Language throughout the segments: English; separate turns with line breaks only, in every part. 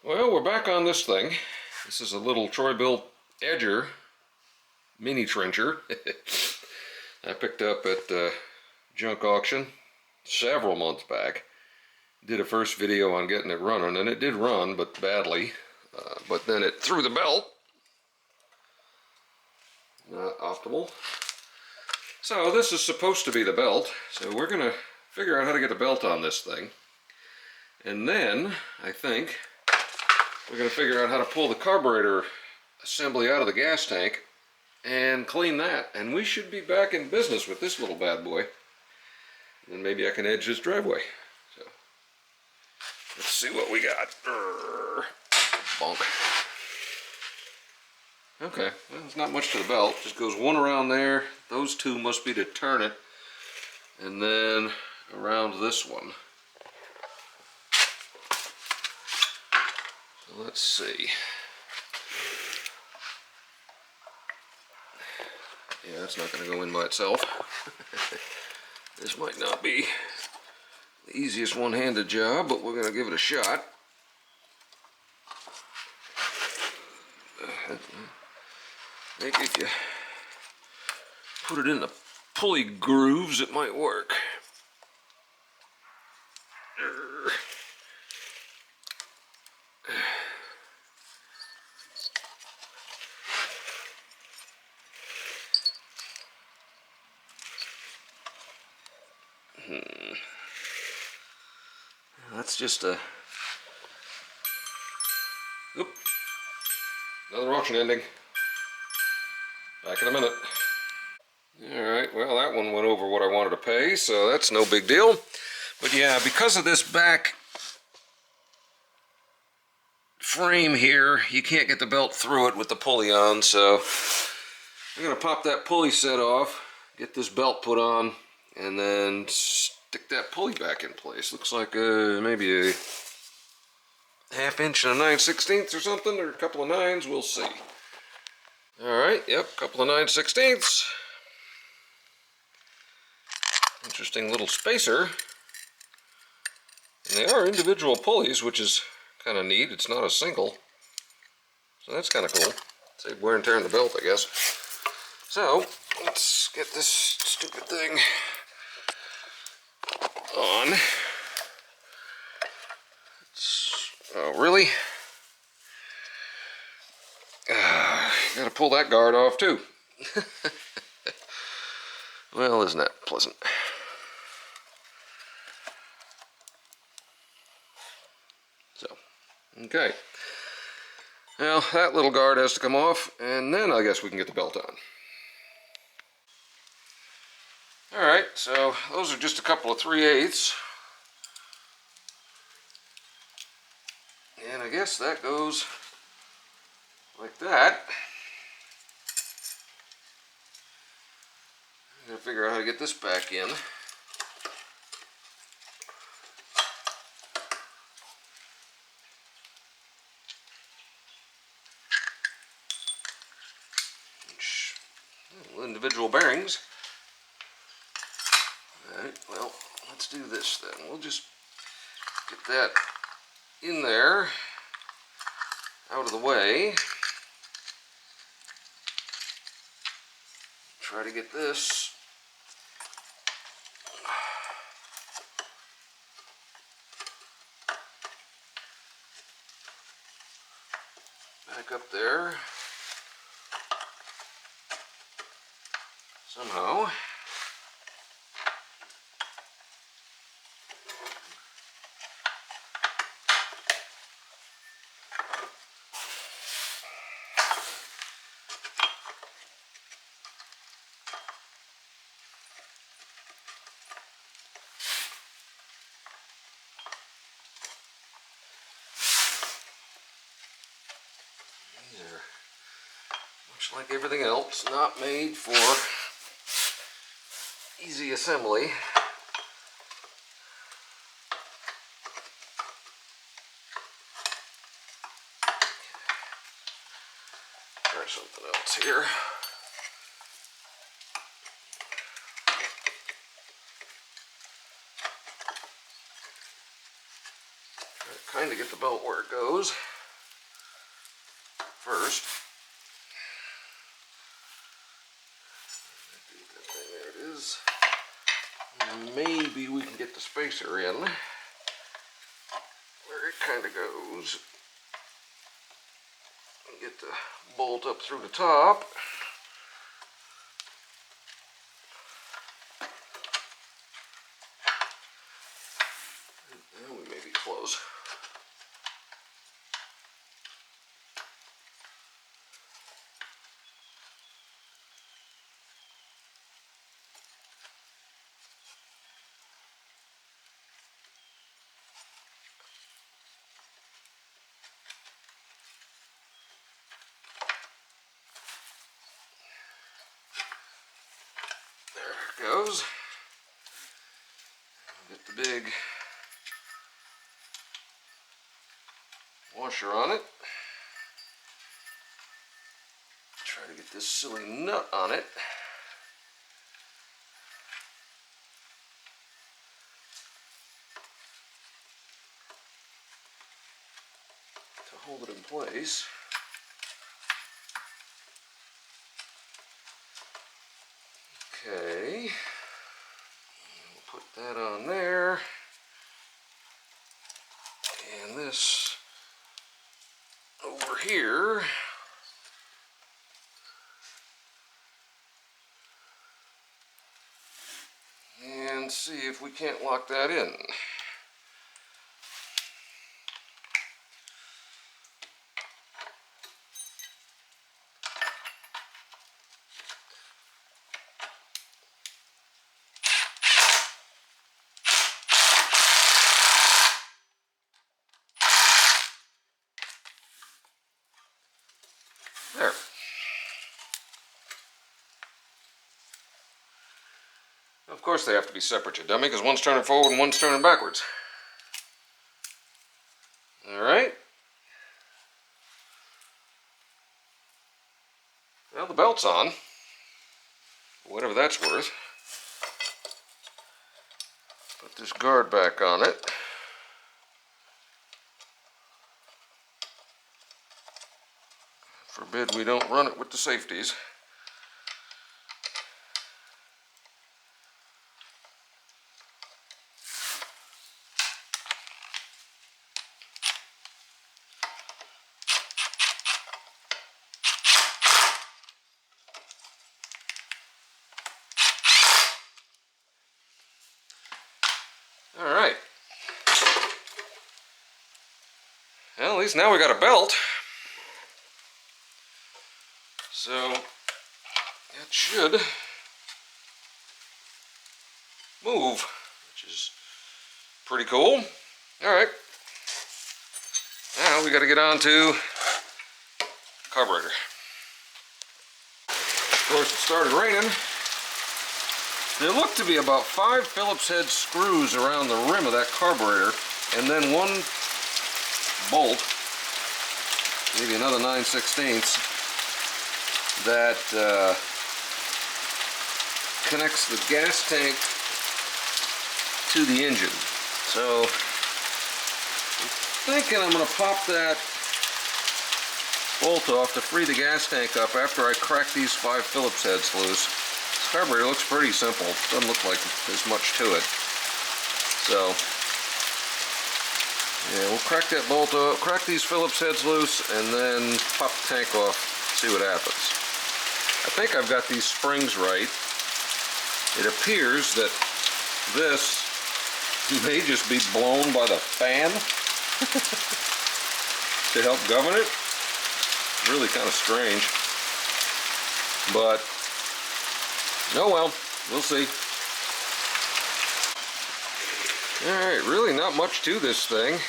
Well, we're back on this thing. This is a little Troy-Bilt edger mini trencher I picked up at junk auction several months back. Did a first video on getting it running, and it did run, but badly. But then it threw the belt. Not optimal. So this is supposed to be the belt. So we're going to figure out how to get the belt on this thing. And then, I think, we're going to figure out how to pull the carburetor assembly out of the gas tank and clean that. And we should be back in business with this little bad boy. And maybe I can edge this driveway. So, let's see what we got. Bonk. Okay, well, there's not much to the belt. Just goes one around there. Those two must be to turn it. And then around this one. So let's see. Yeah, that's not going to go in by itself. This might not be the easiest one-handed job, but we're going to give it a shot. I think if you put it in the pulley grooves, it might work. That's just a... Oop. Another auction ending. Back in a minute. Alright, well that one went over what I wanted to pay, so that's no big deal. But yeah, because of this back frame here, you can't get the belt through it with the pulley on, so I'm going to pop that pulley set off, get this belt put on, and then stick that pulley back in place. Looks like maybe a 1/2 inch and a 9/16 or something, or a couple of 9s, we'll see. Alright, yep, couple of 9/16. Interesting little spacer. And they are individual pulleys, which is kind of neat. It's not a single. So that's kind of cool. Save wear and tear in the belt, I guess. So, let's get this stupid thing on. Oh, really? Gotta pull that guard off too. Well, isn't that pleasant? So, okay. Well, that little guard has to come off, and then I guess we can get the belt on. Alright, so those are just a couple of 3/8. And I guess that goes like that. I'm gonna figure out how to get this back in. Individual bearings. Alright, well, let's do this then. We'll just get that in there, out of the way. Try to get this back up there somehow. Much like everything else, not made for easy assembly. Try something else here. kind of get the belt where it goes first. There it is. And maybe we can get the spacer in where it kind of goes. And get the bolt up through the top. And we may be close. There it goes. Get the big washer on it. Try to get this silly nut on it. To hold it in place. Okay, we'll put that on there, and this over here. And see if we can't lock that in. There. Of course they have to be separate, you dummy, because one's turning forward and one's turning backwards. Alright. Well, the belt's on. Whatever that's worth. Put this guard back on it. Forbid we don't run it with the safeties. All right. Well, at least now we got a belt. So that should move, which is pretty cool. All right. Now we got to get on to carburetor. Of course, it started raining. There looked to be about 5 Phillips head screws around the rim of that carburetor, and then one bolt, maybe another 9/16, that connects the gas tank to the engine. So I'm thinking I'm going to pop that bolt off to free the gas tank up after I crack these 5 Phillips heads loose. This carburetor looks pretty simple. Doesn't look like there's much to it. So yeah, we'll crack that bolt off, crack these Phillips heads loose, and then pop the tank off, see what happens. I think I've got these springs right. It appears that this may just be blown by the fan to help govern it. Really kind of strange. But, oh well, we'll see. Alright, really not much to this thing.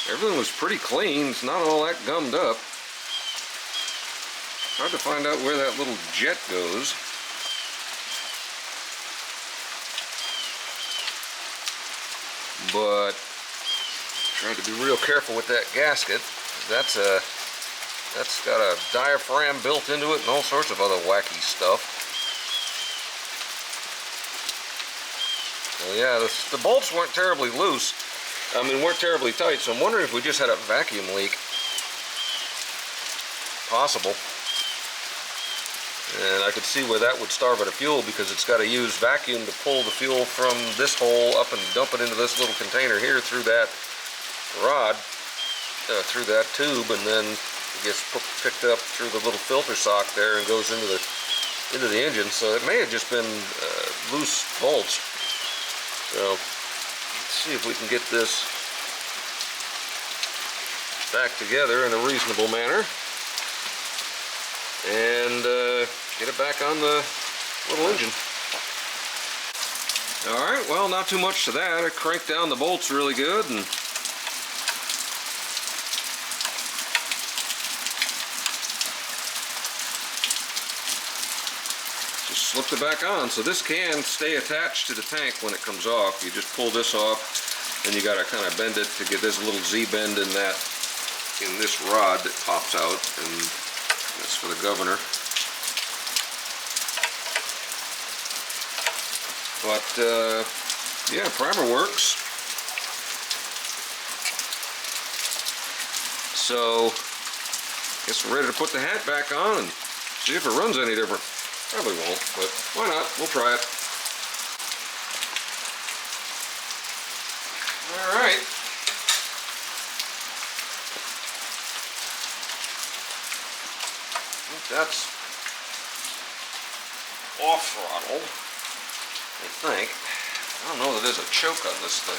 Everything was pretty clean. It's not all that gummed up. Hard to find out where that little jet goes. But try to be real careful with that gasket. That's got a diaphragm built into it and all sorts of other wacky stuff. Well, yeah, the bolts weren't terribly loose. I mean, weren't terribly tight, so I'm wondering if we just had a vacuum leak. Possible. And I could see where that would starve it of fuel, because it's got to use vacuum to pull the fuel from this hole up and dump it into this little container here through that rod, through that tube, and then it gets picked up through the little filter sock there and goes into the engine. So it may have just been loose bolts. So let's see if we can get this back together in a reasonable manner and get it back on the little engine. Alright, well, not too much to that. I cranked down the bolts really good and just slipped it back on. So this can stay attached to the tank when it comes off. You just pull this off, and you gotta kind of bend it to get this little Z-bend in this rod that pops out, and that's for the governor. But yeah, primer works. So guess we're ready to put the hat back on and see if it runs any different. Probably won't, but why not? We'll try it. All right. I think that's off throttle, I think. I don't know that there's a choke on this thing.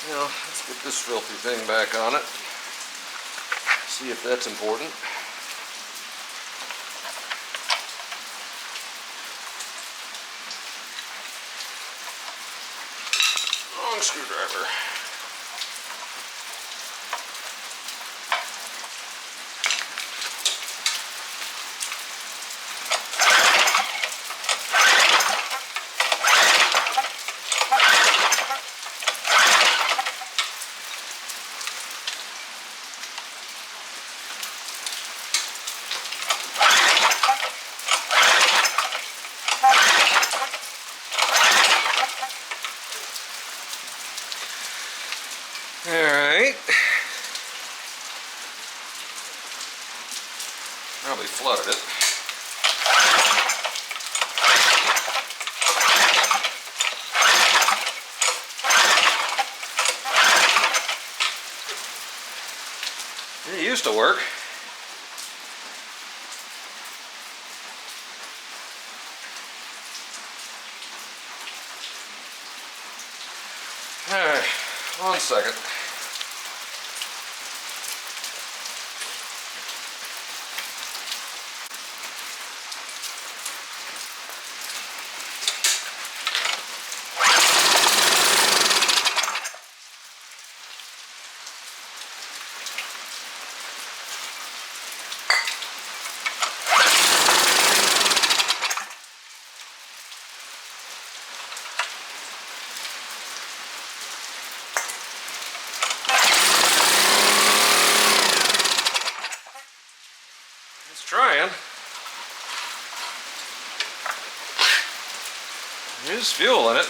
Now, let's get this filthy thing back on it. See if that's important. Long screwdriver. Alright. Probably flooded it. It used to work. Alright, 1 second. Trying. There's fuel in it.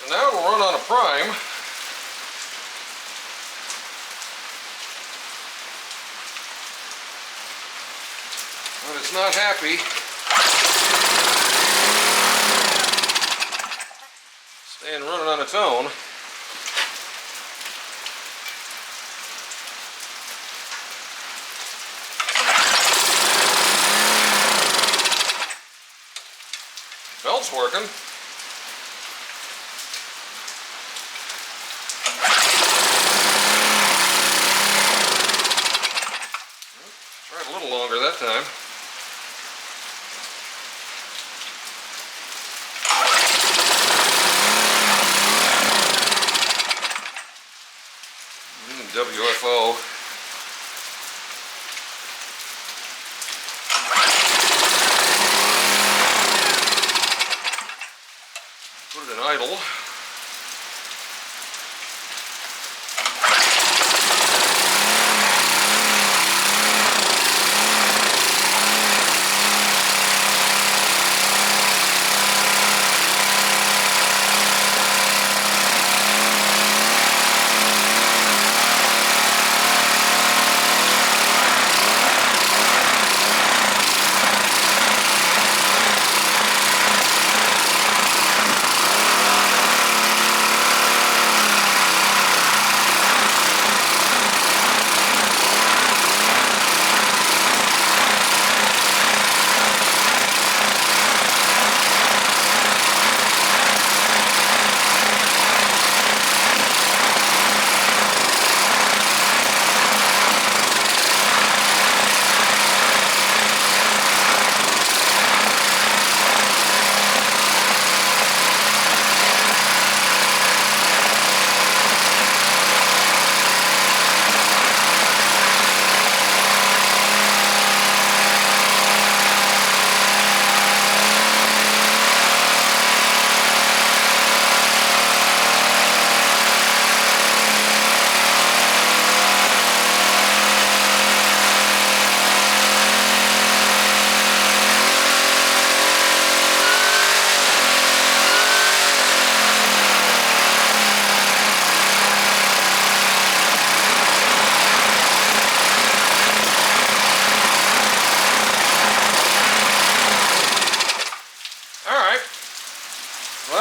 Now it'll run on a prime. but it's not happy. Staying running on its own. Belt's working. Tried a little longer that time. WFO. Put it in idle.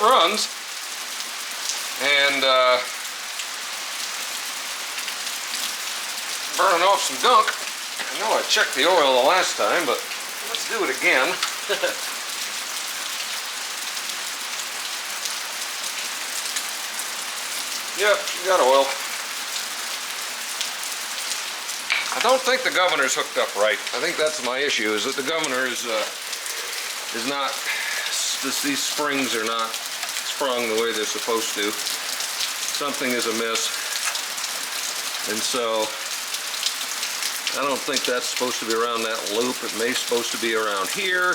Runs, and burning off some gunk. I know I checked the oil the last time, but let's do it again. Yep, she got oil. I don't think the governor's hooked up right. I think that's my issue, is that the governor is not, these springs are not sprung the way they're supposed to. Something is amiss. And so, I don't think that's supposed to be around that loop. It may be supposed to be around here.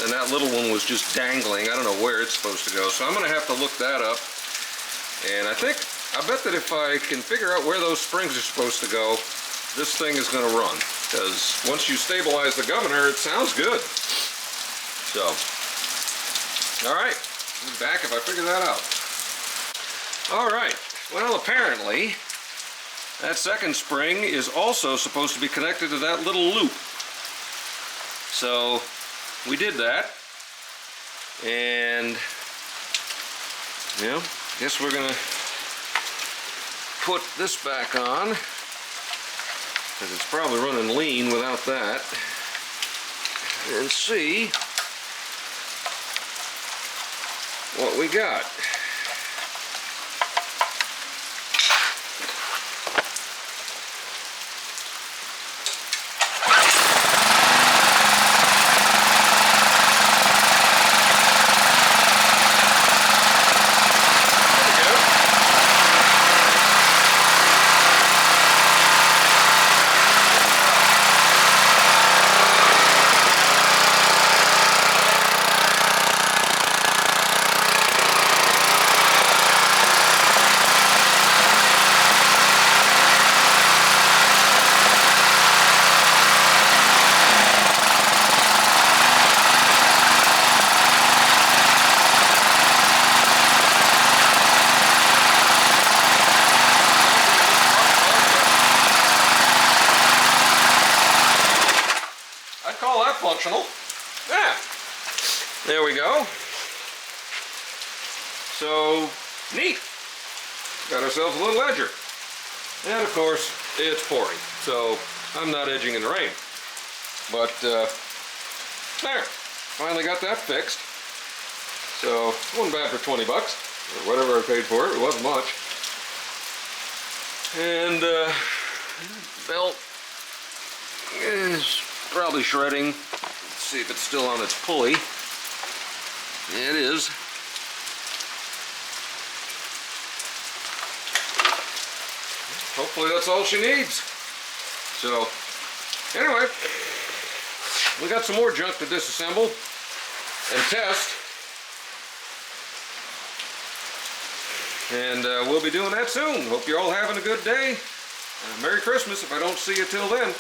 And that little one was just dangling. I don't know where it's supposed to go. So I'm going to have to look that up. And I bet that if I can figure out where those springs are supposed to go, this thing is going to run. Because once you stabilize the governor, it sounds good. So, all right, I'll be back if I figure that out. All right, well, apparently, that second spring is also supposed to be connected to that little loop. So, we did that. And, you know, guess we're gonna put this back on, because it's probably running lean without that, and see what we got. not functional. Yeah. There we go. So, neat. Got ourselves a little edger. And of course, it's pouring. So, I'm not edging in the rain. But, there. Finally got that fixed. So, it wasn't bad for 20 bucks. Or whatever I paid for it. It wasn't much. And, belt is probably shredding. Let's see if it's still on its pulley. It is. Hopefully that's all she needs. So, anyway, we got some more junk to disassemble and test. And we'll be doing that soon. Hope you're all having a good day. Merry Christmas if I don't see you till then.